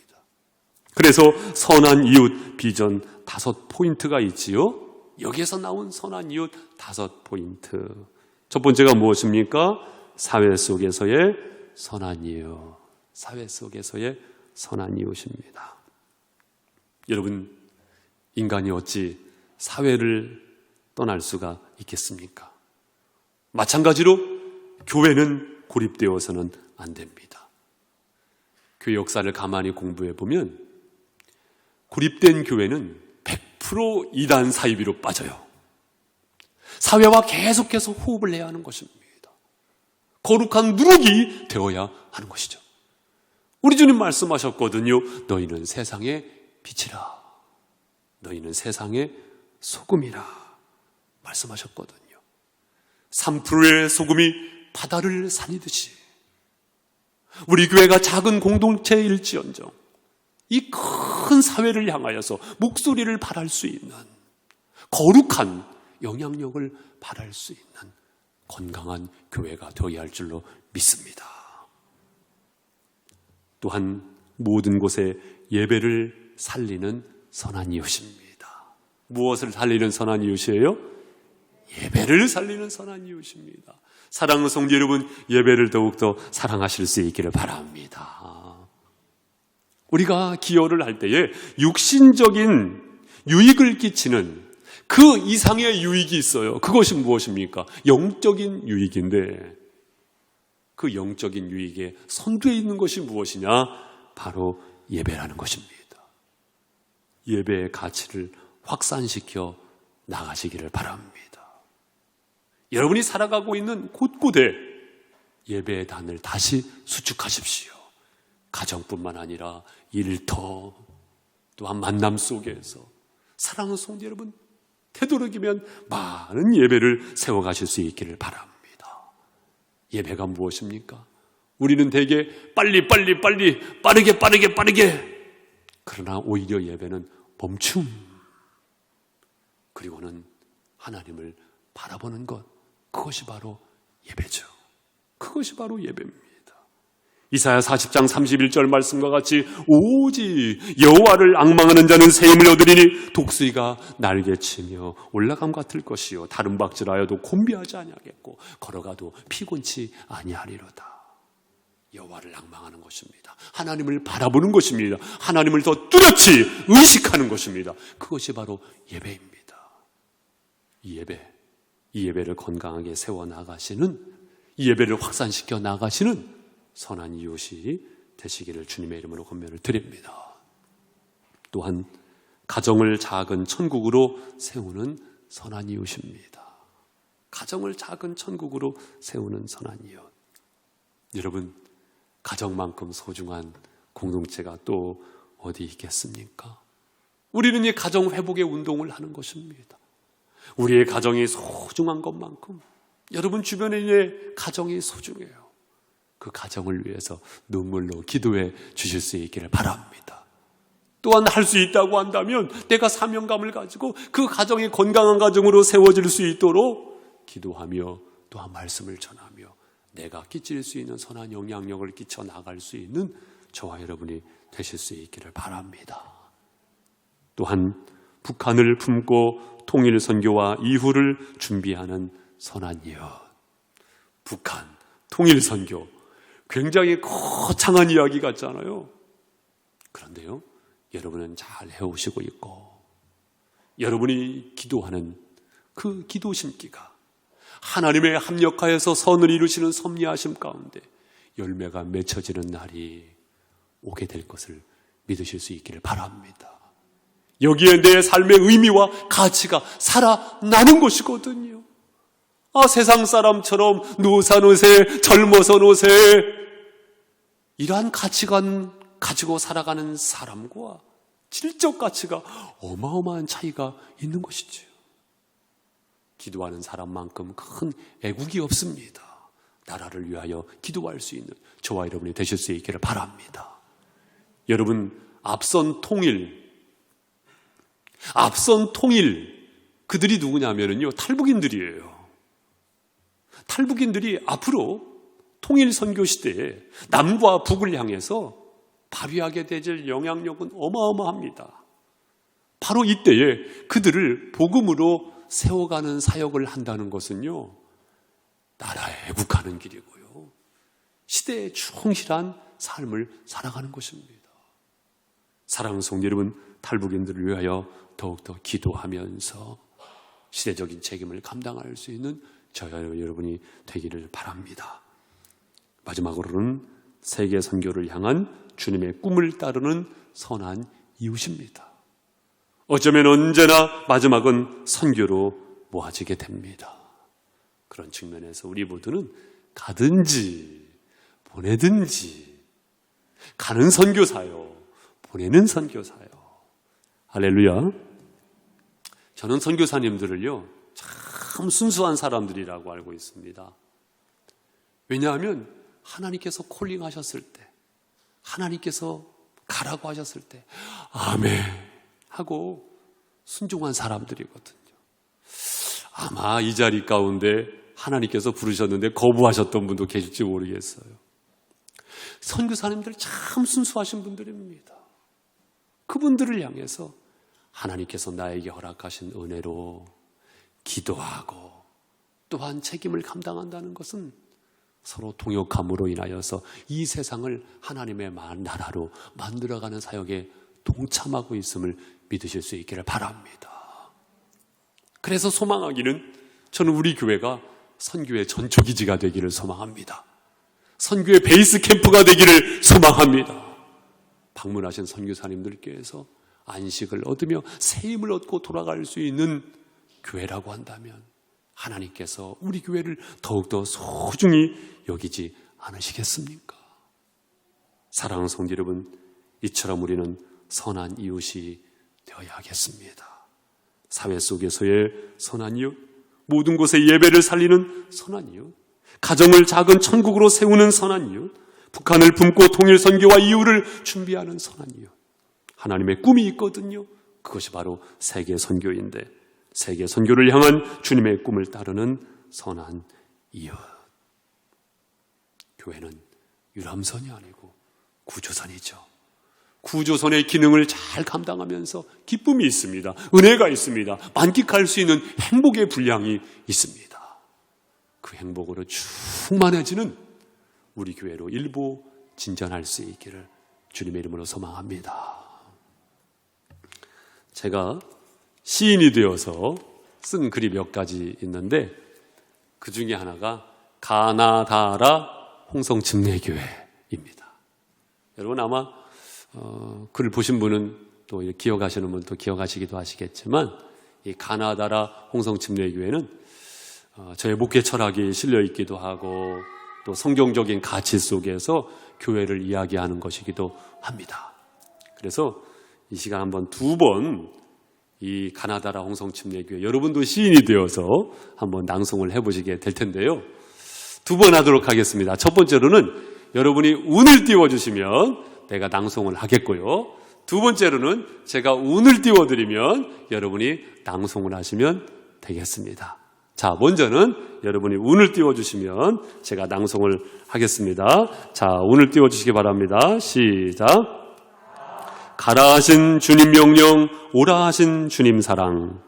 그래서 선한 이웃 비전 5포인트가 있지요. 여기에서 나온 선한 이웃 5포인트. 첫 번째가 무엇입니까? 사회 속에서의 선한 이웃. 사회 속에서의 선한 이웃입니다. 여러분, 인간이 어찌 사회를 떠날 수가 있겠습니까? 마찬가지로 교회는 고립되어서는 안 됩니다. 교회 역사를 가만히 공부해 보면 고립된 교회는 100% 이단 사이비로 빠져요. 사회와 계속해서 호흡을 해야 하는 것입니다. 거룩한 누룩이 되어야 하는 것이죠. 우리 주님 말씀하셨거든요. 너희는 세상의 빛이라. 너희는 세상의 소금이라 말씀하셨거든요. 3%의 소금이 바다를 살리듯이 우리 교회가 작은 공동체일지언정 이 큰 사회를 향하여서 목소리를 발할 수 있는 거룩한 영향력을 발할 수 있는 건강한 교회가 되어야 할 줄로 믿습니다. 또한 모든 곳에 예배를 살리는 선한 이웃입니다. 무엇을 살리는 선한 이웃이에요? 예배를 살리는 선한 이웃입니다. 사랑하는 성도 여러분, 예배를 더욱더 사랑하실 수 있기를 바랍니다. 우리가 기여를 할 때에 육신적인 유익을 끼치는 그 이상의 유익이 있어요. 그것이 무엇입니까? 영적인 유익인데 그 영적인 유익에 선두에 있는 것이 무엇이냐? 바로 예배라는 것입니다. 예배의 가치를 확산시켜 나가시기를 바랍니다. 여러분이 살아가고 있는 곳곳에 예배의 단을 다시 수축하십시오. 가정뿐만 아니라 일터, 또한 만남 속에서 사랑하는 성도 여러분, 되도록이면 많은 예배를 세워가실 수 있기를 바랍니다. 예배가 무엇입니까? 우리는 대개 빠르게 그러나 오히려 예배는 멈춤, 그리고는 하나님을 바라보는 것, 그것이 바로 예배죠. 그것이 바로 예배입니다. 이사야 40장 31절 말씀과 같이 오직 여호와를 앙망하는 자는 새 힘을 얻으리니 독수리가 날개치며 올라감 같을 것이요 다른 박질하여도 곤비하지 아니하겠고 걸어가도 피곤치 아니하리로다. 여호와를 앙망하는 것입니다. 하나님을 바라보는 것입니다. 하나님을 더 뚜렷이 의식하는 것입니다. 그것이 바로 예배입니다. 이 예배를 건강하게 세워나가시는, 이 예배를 확산시켜 나가시는 선한 이웃이 되시기를 주님의 이름으로 권면을 드립니다. 또한 가정을 작은 천국으로 세우는 선한 이웃입니다. 가정을 작은 천국으로 세우는 선한 이웃. 여러분, 가정만큼 소중한 공동체가 또 어디 있겠습니까? 우리는 이 가정 회복의 운동을 하는 것입니다. 우리의 가정이 소중한 것만큼 여러분 주변의 가정이 소중해요. 그 가정을 위해서 눈물로 기도해 주실 수 있기를 바랍니다. 또한 할 수 있다고 한다면 내가 사명감을 가지고 그 가정이 건강한 가정으로 세워질 수 있도록 기도하며 또한 말씀을 전하며 내가 끼칠 수 있는 선한 영향력을 끼쳐 나갈 수 있는 저와 여러분이 되실 수 있기를 바랍니다. 또한 북한을 품고 통일 선교와 이후를 준비하는 선한 이웃. 북한 통일 선교, 굉장히 거창한 이야기 같잖아요. 그런데요, 여러분은 잘 해오시고 있고 여러분이 기도하는 그 기도 심기가 하나님의 합력하여서 선을 이루시는 섭리하심 가운데 열매가 맺혀지는 날이 오게 될 것을 믿으실 수 있기를 바랍니다. 여기에 내 삶의 의미와 가치가 살아나는 것이거든요. 세상 사람처럼 누워서 노세, 젊어서 노세, 이러한 가치관 가지고 살아가는 사람과 질적 가치가 어마어마한 차이가 있는 것이죠. 기도하는 사람만큼 큰 애국이 없습니다. 나라를 위하여 기도할 수 있는 저와 여러분이 되실 수 있기를 바랍니다. 여러분, 앞선 통일, 그들이 누구냐면요, 탈북인들이에요. 탈북인들이 앞으로 통일 선교 시대에 남과 북을 향해서 발휘하게 될 영향력은 어마어마합니다. 바로 이때에 그들을 복음으로 세워가는 사역을 한다는 것은요, 나라에 애국하는 길이고요, 시대에 충실한 삶을 살아가는 것입니다. 사랑하는 성도 여러분, 탈북인들을 위하여 더욱더 기도하면서 시대적인 책임을 감당할 수 있는 저와 여러분이 되기를 바랍니다. 마지막으로는 세계 선교를 향한 주님의 꿈을 따르는 선한 이웃입니다. 어쩌면 언제나 마지막은 선교로 모아지게 됩니다. 그런 측면에서 우리 모두는 가든지 보내든지, 가는 선교사요, 보내는 선교사요. 할렐루야. 저는 선교사님들을요, 참 순수한 사람들이라고 알고 있습니다. 왜냐하면 하나님께서 콜링하셨을 때, 하나님께서 가라고 하셨을 때 아멘 하고 순종한 사람들이거든요. 아마 이 자리 가운데 하나님께서 부르셨는데 거부하셨던 분도 계실지 모르겠어요. 선교사님들 참 순수하신 분들입니다. 그분들을 향해서 하나님께서 나에게 허락하신 은혜로 기도하고 또한 책임을 감당한다는 것은 서로 동역함으로 인하여서 이 세상을 하나님의 나라로 만들어가는 사역에 동참하고 있음을 믿으실 수 있기를 바랍니다. 그래서 소망하기는 저는 우리 교회가 선교의 전초기지가 되기를 소망합니다. 선교의 베이스 캠프가 되기를 소망합니다. 방문하신 선교사님들께서 안식을 얻으며 새 힘을 얻고 돌아갈 수 있는 교회라고 한다면 하나님께서 우리 교회를 더욱더 소중히 여기지 않으시겠습니까? 사랑하는 성도 여러분, 이처럼 우리는 선한 이웃이 되어야 하겠습니다. 사회 속에서의 선한 이웃, 모든 곳에 예배를 살리는 선한 이웃, 가정을 작은 천국으로 세우는 선한 이웃, 북한을 품고 통일 선교와 이웃을 준비하는 선한 이웃. 하나님의 꿈이 있거든요. 그것이 바로 세계 선교인데, 세계 선교를 향한 주님의 꿈을 따르는 선한 이웃. 교회는 유람선이 아니고 구조선이죠. 구조선의 기능을 잘 감당하면서 기쁨이 있습니다. 은혜가 있습니다. 만끽할 수 있는 행복의 분량이 있습니다. 그 행복으로 충만해지는 우리 교회로 일부 진전할 수 있기를 주님의 이름으로 소망합니다. 제가 시인이 되어서 쓴 글이 몇 가지 있는데 그 중에 하나가 가나다라 홍성침례교회입니다. 여러분 아마 글을 보신 분은 또 기억하시는 분도 기억하시기도 하시겠지만 이 가나다라 홍성침례교회는 저의 목회 철학이 실려 있기도 하고 또 성경적인 가치 속에서 교회를 이야기하는 것이기도 합니다. 그래서 이 시간 한번 두 번 이 가나다라 홍성침례교회 여러분도 시인이 되어서 한번 낭송을 해보시게 될 텐데요. 두 번 하도록 하겠습니다. 첫 번째로는 여러분이 운을 띄워주시면 내가 낭송을 하겠고요. 두 번째로는 제가 운을 띄워드리면 여러분이 낭송을 하시면 되겠습니다. 자, 먼저는 여러분이 운을 띄워주시면 제가 낭송을 하겠습니다. 자, 운을 띄워주시기 바랍니다. 시작. 가라 하신 주님 명령, 오라 하신 주님 사랑.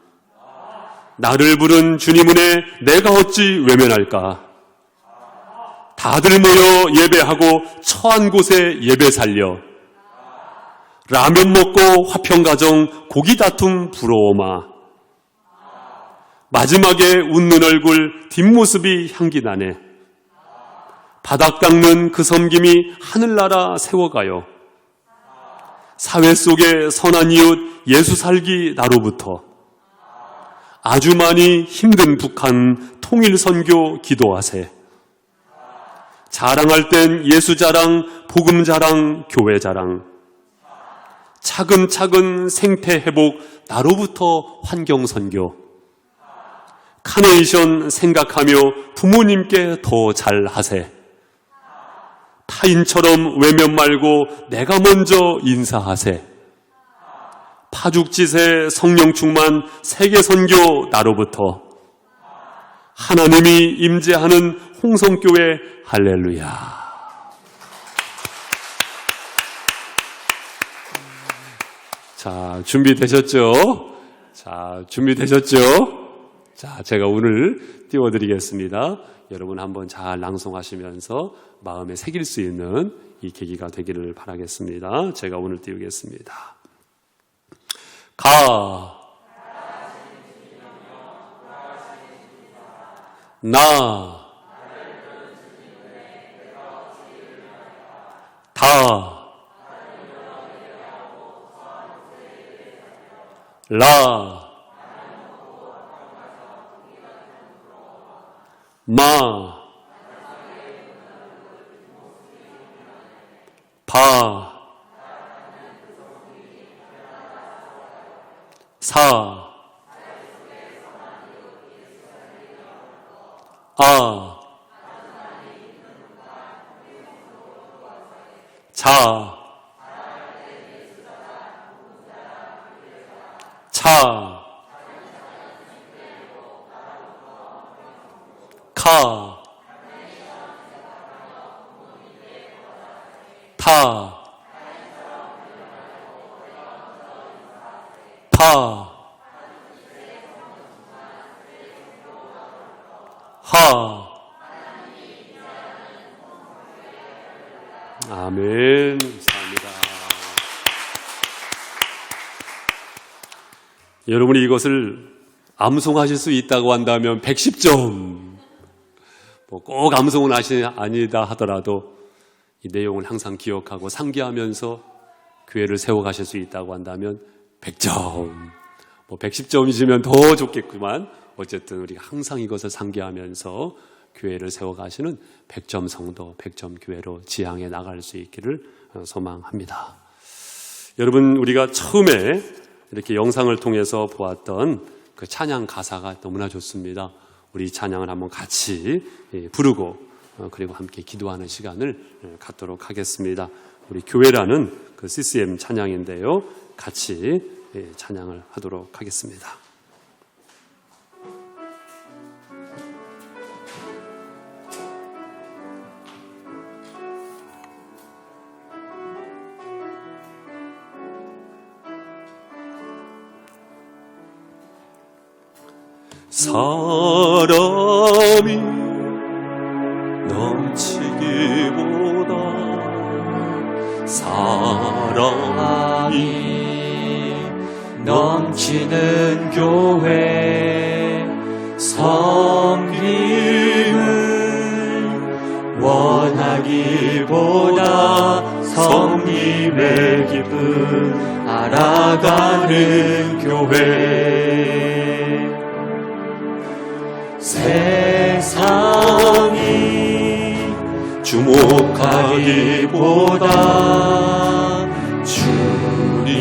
나를 부른 주님 은혜 내가 어찌 외면할까. 다들 모여 예배하고 처한 곳에 예배 살려. 라면 먹고 화평 가정 고기 다툼 부러워마. 마지막에 웃는 얼굴 뒷모습이 향기 나네. 바닥 닦는 그 섬김이 하늘나라 세워가요. 사회 속에 선한 이웃 예수 살기 나로부터 아주 많이 힘든 북한 통일 선교 기도하세. 자랑할 땐 예수 자랑, 복음 자랑, 교회 자랑. 차근차근 생태 회복 나로부터 환경 선교. 카네이션 생각하며 부모님께 더 잘하세. 타인처럼 외면 말고 내가 먼저 인사하세. 파죽지세 성령 충만 세계 선교 나로부터 하나님이 임재하는 홍성교회 할렐루야. 자, 준비되셨죠? 자, 제가 오늘 띄워드리겠습니다. 여러분 한번 잘 낭송하시면서 마음에 새길 수 있는 이 계기가 되기를 바라겠습니다. 제가 오늘 띄우겠습니다. 가, 나, 다, 라, 마, 바, 사, 아, 자, 차, 카, 타, 파, 하. 아멘. 감사합니다. 여러분이 이것을 암송하실 수 있다고 한다면 110점. 꼭 암송은 아니다 하더라도 이 내용을 항상 기억하고 상기하면서 교회를 세워가실 수 있다고 한다면 100점. 110점이시면 더 좋겠구만. 어쨌든 우리가 항상 이것을 상기하면서 교회를 세워가시는 100점 성도, 100점 교회로 지향해 나갈 수 있기를 소망합니다. 여러분, 우리가 처음에 이렇게 영상을 통해서 보았던 그 찬양 가사가 너무나 좋습니다. 우리 찬양을 한번 같이 부르고 그리고 함께 기도하는 시간을 갖도록 하겠습니다. 우리 교회라는 그 CCM 찬양인데요. 같이 찬양을 하도록 하겠습니다. 사람이 넘치기보다 사랑이 넘치는 교회 섬김을 원하기보다 성님의 기쁨 알아가는 교회 세상이 주목하기보다 주님이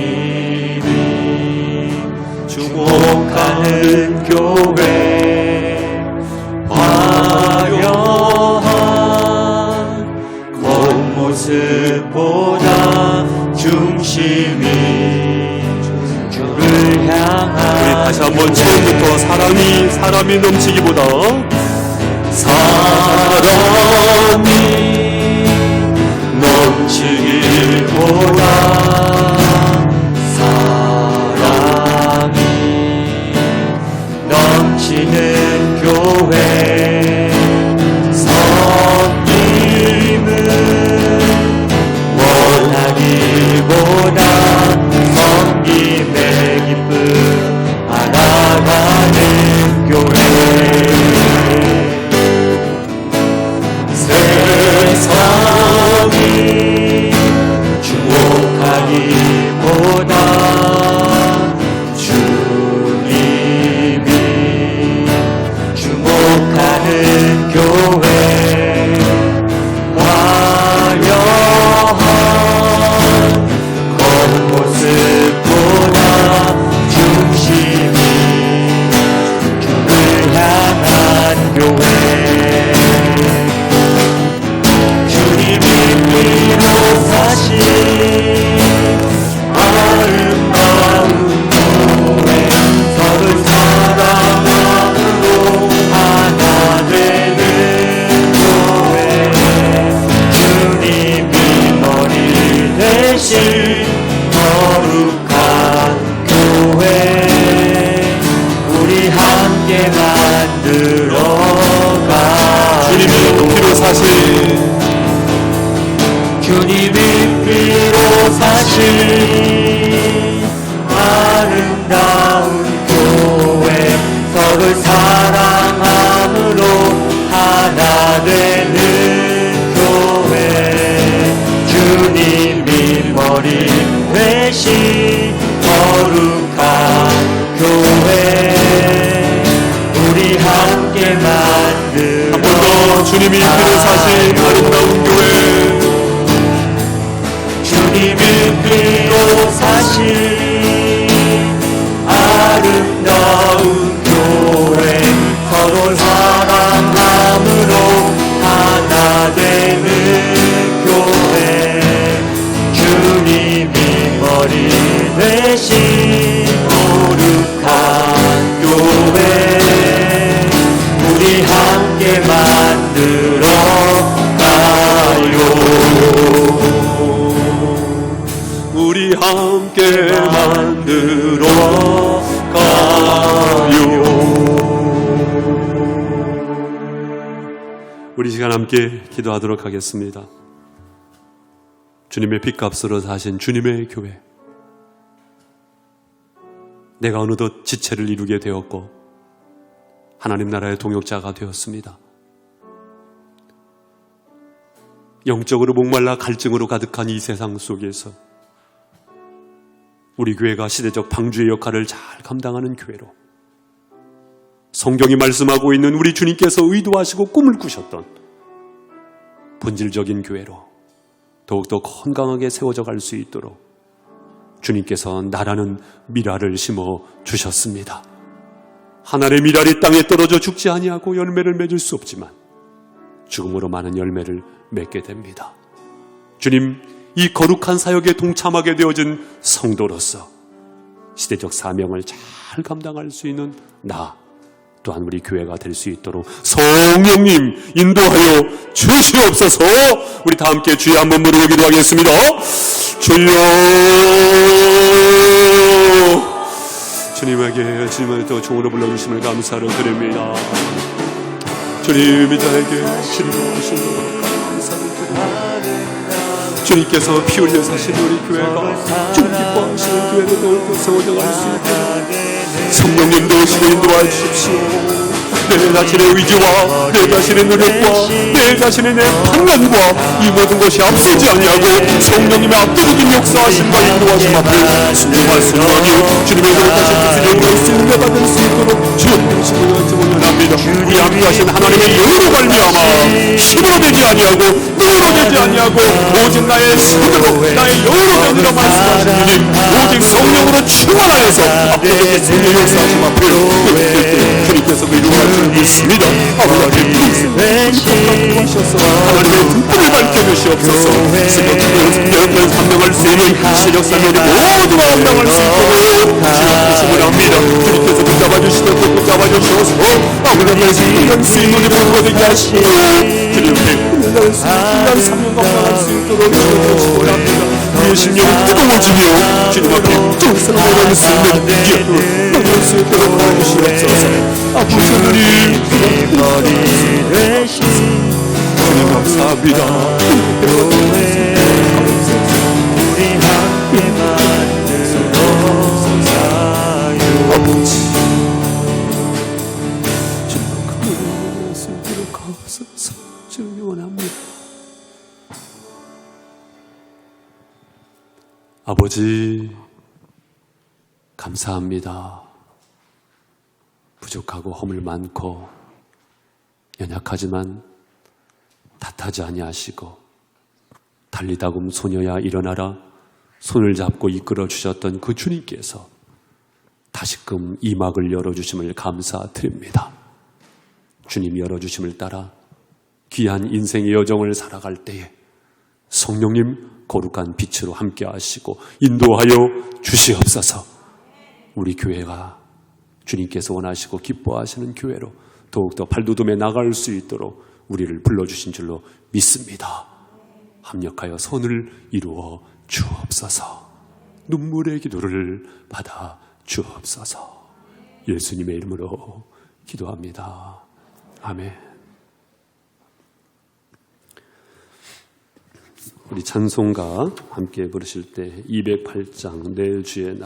주목하는 교회 화려한 겉모습보다 중심이 주를 향한 우리 다시 한번 처음부터 사람이 넘치기보다 사람이 넘치기보다 사랑이 넘치는 교회 섬김을 원하기보다 섬김의 기쁨 알아가는 교회 사신 아름다운 교회 서로 사랑함으로 하나 되는 교회 주님이 머리 대신 거룩한 교회 우리 함께 만들어가 주님의 피로 사신 주님이 피로 사신 아름다운 교회 서로 사랑함으로 하나 되는 교회 주님이 머리 대신 거룩한 교회 우리 함께 만들어 한 번 더 주님이 피로 사신 아름다운 교회 주님이 피로 사신 아름다운 교회 서로 사랑함으로 하나 되는 교회 주님이 머리 대신 거룩한 교회 우리 함께 만들어 가요 우리 함께 만들어 가요. 우리 시간 함께 기도하도록 하겠습니다. 주님의 핏값으로 사신 주님의 교회, 내가 어느덧 지체를 이루게 되었고 하나님 나라의 동역자가 되었습니다. 영적으로 목말라 갈증으로 가득한 이 세상 속에서 우리 교회가 시대적 방주의 역할을 잘 감당하는 교회로, 성경이 말씀하고 있는 우리 주님께서 의도하시고 꿈을 꾸셨던 본질적인 교회로 더욱더 건강하게 세워져 갈 수 있도록 주님께서 나라는 미랄을 심어 주셨습니다. 하나의 미랄이 땅에 떨어져 죽지 아니하고 열매를 맺을 수 없지만 죽음으로 많은 열매를 맺게 됩니다. 주님, 이 거룩한 사역에 동참하게 되어진 성도로서 시대적 사명을 잘 감당할 수 있는 나 또한 우리 교회가 될 수 있도록 성령님 인도하여 주시옵소서. 우리 다 함께 주여 한번 부르고 기도하겠습니다. 주여. 주님에게 주님을 또 종으로 불러주심을 감사로 드립니다. 주님이 저에게 치료하신 것 감사를 드립니다. 주님께서 피 흘려 사신 우리 교회가 주님 기뻐하시는 교회로 더욱더 세워져 갈 수 있도록 성령님도 오시고 인도하여 주십시오. 내 자신의 의지와 내 자신의 노력과 내 자신의 내 판단과 이 모든 것이 앞서지 아니하고 성령님의 압도적인 역사하심과 인도하심 앞에 순종할 순간이 주님의 거룩하신 뜻을 이루어갈 수 있는 내가 될 수 있도록 주님 되시고 원합니다. 우리 함께하신 하나님의 영으로 말미암아 힘으로 되지 아니하고 눈으로 되지 아니하고 오직 나의 손으로 나의 영으로 되리라 말씀하신 주님, 오직 성령으로 충만하여서 압도적인 승리의 역사하심 앞에 주님께서 이루어갈 줄 믿습니다. 하나님 불쌍히 하셔서 하나님의 등불을 밝혀주시옵소서. 시대적으로 감당할 수 있는 시대적 사명을 모두가 감당할 수 있도록 주님께서 합니다. 주님께서 붙잡아주시고 또 붙잡아주셔서 아무나 생명할 수 있는 우리 모두가 되게 하시고 주님께 훈련할 수 있는 사명 감당할 수 있도록 주님께서 합니다. 우리의 심령이 뜨거워지며 주님 앞에 정성을 내려올 수 있는 기회로 나올 수 있도록 도와주시옵소서. 아버지 하나님, 머리 대신 주님 감사합니다. 우리 함께 만들어 가요. 아버지, 주님 그분의 말씀대로 가옵소서. 주님 원합니다. 아버지, 감사합니다. 부족하고 허물 많고 연약하지만 탓하지 아니하시고 달리다금 소녀야 일어나라 손을 잡고 이끌어 주셨던 그 주님께서 다시금 이 막을 열어주심을 감사드립니다. 주님이 열어주심을 따라 귀한 인생의 여정을 살아갈 때에 성령님 거룩한 빛으로 함께 하시고 인도하여 주시옵소서. 우리 교회가 주님께서 원하시고 기뻐하시는 교회로 더욱더 발돋움해 나갈 수 있도록 우리를 불러주신 줄로 믿습니다. 합력하여 선을 이루어 주옵소서. 눈물의 기도를 받아 주옵소서. 예수님의 이름으로 기도합니다. 아멘. 우리 찬송가 함께 부르실 때 208장 내 주의 나